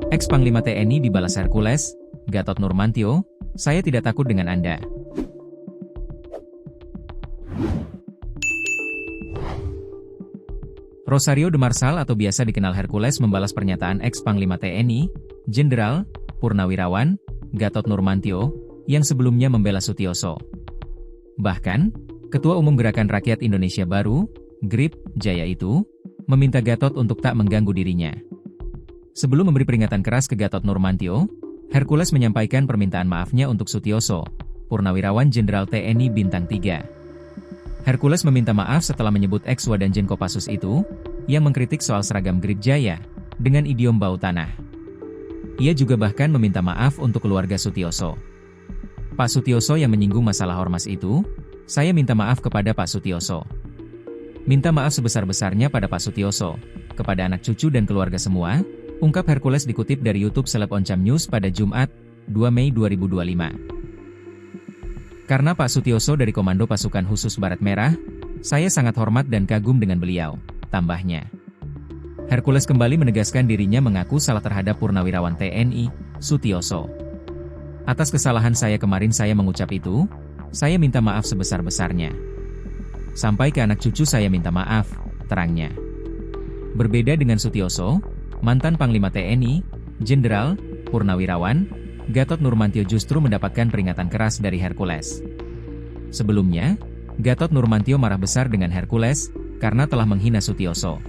Ex-Panglima TNI dibalas Hercules, Gatot Nurmantio, saya tidak takut dengan Anda. Rosario de Marsal atau biasa dikenal Hercules membalas pernyataan ex-Panglima TNI, Jenderal, Purnawirawan, Gatot Nurmantio, yang sebelumnya membela Sutioso. Bahkan, Ketua Umum Gerakan Rakyat Indonesia Baru, GRIP, Jaya itu, meminta Gatot untuk tak mengganggu dirinya. Sebelum memberi peringatan keras ke Gatot Nurmantio, Hercules menyampaikan permintaan maafnya untuk Sutioso, Purnawirawan Jenderal TNI Bintang 3. Hercules meminta maaf setelah menyebut ex-Wadanjen Kopassus itu, yang mengkritik soal seragam GRIP Jaya, dengan idiom bau tanah. Ia juga bahkan meminta maaf untuk keluarga Sutioso. Pak Sutioso yang menyinggung masalah ormas itu, saya minta maaf kepada Pak Sutioso. Minta maaf sebesar-besarnya pada Pak Sutioso, kepada anak cucu dan keluarga semua, ungkap Hercules dikutip dari YouTube Seleb Oncam News pada Jumat, 2 Mei 2025. Karena Pak Sutioso dari Komando Pasukan Khusus Baret Merah, saya sangat hormat dan kagum dengan beliau, tambahnya. Hercules kembali menegaskan dirinya mengaku salah terhadap Purnawirawan TNI, Sutioso. Atas kesalahan saya kemarin saya mengucap itu, saya minta maaf sebesar-besarnya. Sampai ke anak cucu saya minta maaf, terangnya. Berbeda dengan Sutioso, mantan Panglima TNI, Jenderal, Purnawirawan, Gatot Nurmantio justru mendapatkan peringatan keras dari Hercules. Sebelumnya, Gatot Nurmantio marah besar dengan Hercules, karena telah menghina Sutioso.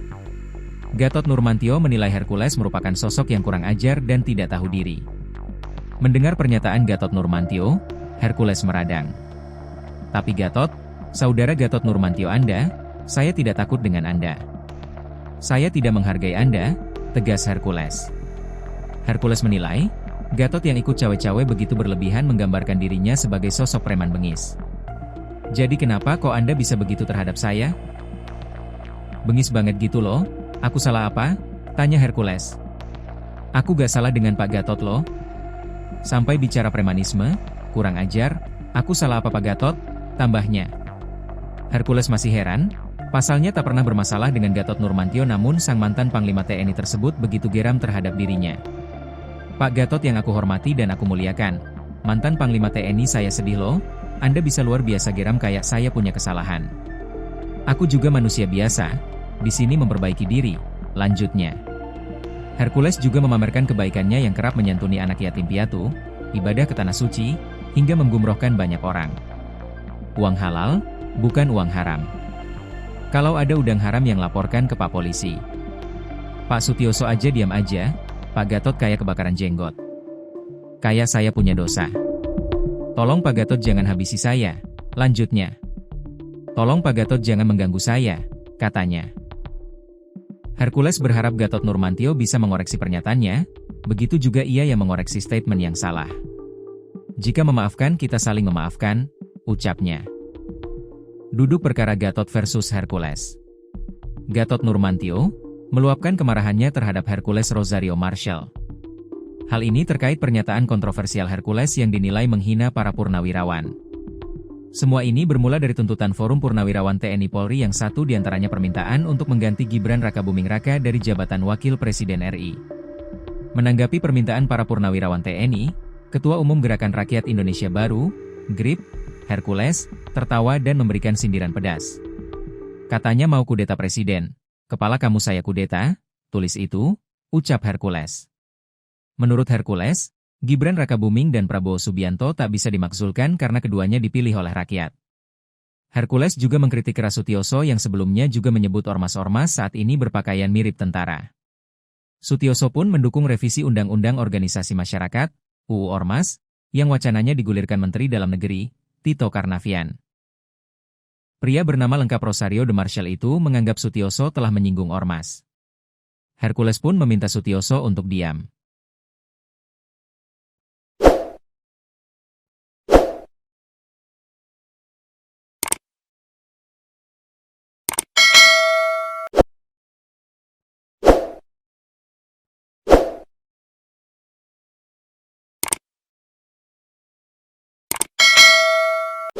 Gatot Nurmantio menilai Hercules merupakan sosok yang kurang ajar dan tidak tahu diri. Mendengar pernyataan Gatot Nurmantio, Hercules meradang. Tapi Gatot, saudara Gatot Nurmantio Anda, saya tidak takut dengan Anda. Saya tidak menghargai Anda, tegas Hercules. Hercules menilai, Gatot yang ikut cawe-cawe begitu berlebihan menggambarkan dirinya sebagai sosok preman bengis. Jadi kenapa kok Anda bisa begitu terhadap saya? Bengis banget gitu loh, aku salah apa? Tanya Hercules. Aku gak salah dengan Pak Gatot loh. Sampai bicara premanisme, kurang ajar, aku salah apa Pak Gatot? Tambahnya. Hercules masih heran, pasalnya tak pernah bermasalah dengan Gatot Nurmantio namun sang mantan Panglima TNI tersebut begitu geram terhadap dirinya. Pak Gatot yang aku hormati dan aku muliakan, mantan Panglima TNI saya sedih loh, Anda bisa luar biasa geram kayak saya punya kesalahan. Aku juga manusia biasa, di sini memperbaiki diri, lanjutnya. Hercules juga memamerkan kebaikannya yang kerap menyantuni anak yatim piatu, ibadah ke tanah suci, hingga menggumrohkan banyak orang. Uang halal, bukan uang haram. Kalau ada udang haram yang laporkan ke Pak Polisi. Pak Sutioso aja diam aja, Pak Gatot kayak kebakaran jenggot. Kayak saya punya dosa. Tolong Pak Gatot jangan habisi saya, lanjutnya. Tolong Pak Gatot jangan mengganggu saya, katanya. Hercules berharap Gatot Nurmantio bisa mengoreksi pernyataannya, begitu juga ia yang mengoreksi statement yang salah. Jika memaafkan kita saling memaafkan, ucapnya. Duduk perkara Gatot versus Hercules. Gatot Nurmantio meluapkan kemarahannya terhadap Hercules Rosario Marshall. Hal ini terkait pernyataan kontroversial Hercules yang dinilai menghina para purnawirawan. Semua ini bermula dari tuntutan Forum Purnawirawan TNI Polri yang satu diantaranya permintaan untuk mengganti Gibran Rakabuming Raka dari jabatan Wakil Presiden RI. Menanggapi permintaan para purnawirawan TNI, Ketua Umum Gerakan Rakyat Indonesia Baru, GRIP, Hercules, tertawa dan memberikan sindiran pedas. Katanya mau kudeta presiden. Kepala kamu saya kudeta, tulis itu, ucap Hercules. Menurut Hercules, Gibran Rakabuming dan Prabowo Subianto tak bisa dimakzulkan karena keduanya dipilih oleh rakyat. Hercules juga mengkritik keras Sutioso yang sebelumnya juga menyebut ormas-ormas saat ini berpakaian mirip tentara. Sutioso pun mendukung revisi Undang-Undang Organisasi Masyarakat, UU Ormas, yang wacananya digulirkan Menteri Dalam Negeri, Tito Karnavian. Pria bernama lengkap Rosario de Marsal itu menganggap Sutioso telah menyinggung ormas. Hercules pun meminta Sutioso untuk diam.